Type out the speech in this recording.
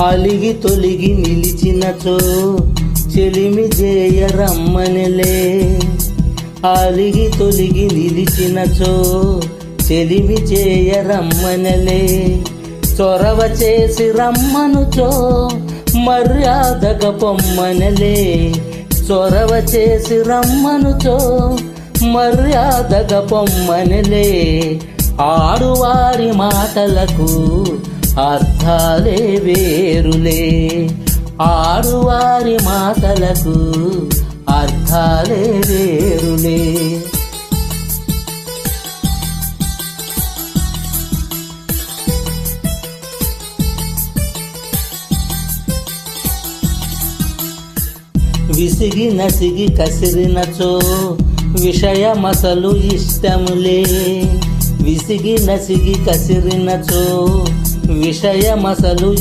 అలిగి తొలిగి నిలిచినచో చెలిమి జేయ రమ్మనలే. అలిగి తొలిగి నిలిచినచో చెలిమి చేయ రమ్మనలే. చొరవ చేసి రమ్మనుచో మర్యాదగ పొమ్మనలే. చొరవ చేసి రమ్మనుచో మర్యాదగ పొమ్మనలే. ఆడువారి మాటలకు అర్థాలే వేరులే. ఆడువారి మాటలకు అర్థాలే వేరులే. విసిగి నసిగి కసిరినచో విషయమసలు ఇష్టములే. విసిగి నసిగి కసిరినచో విషయమసలు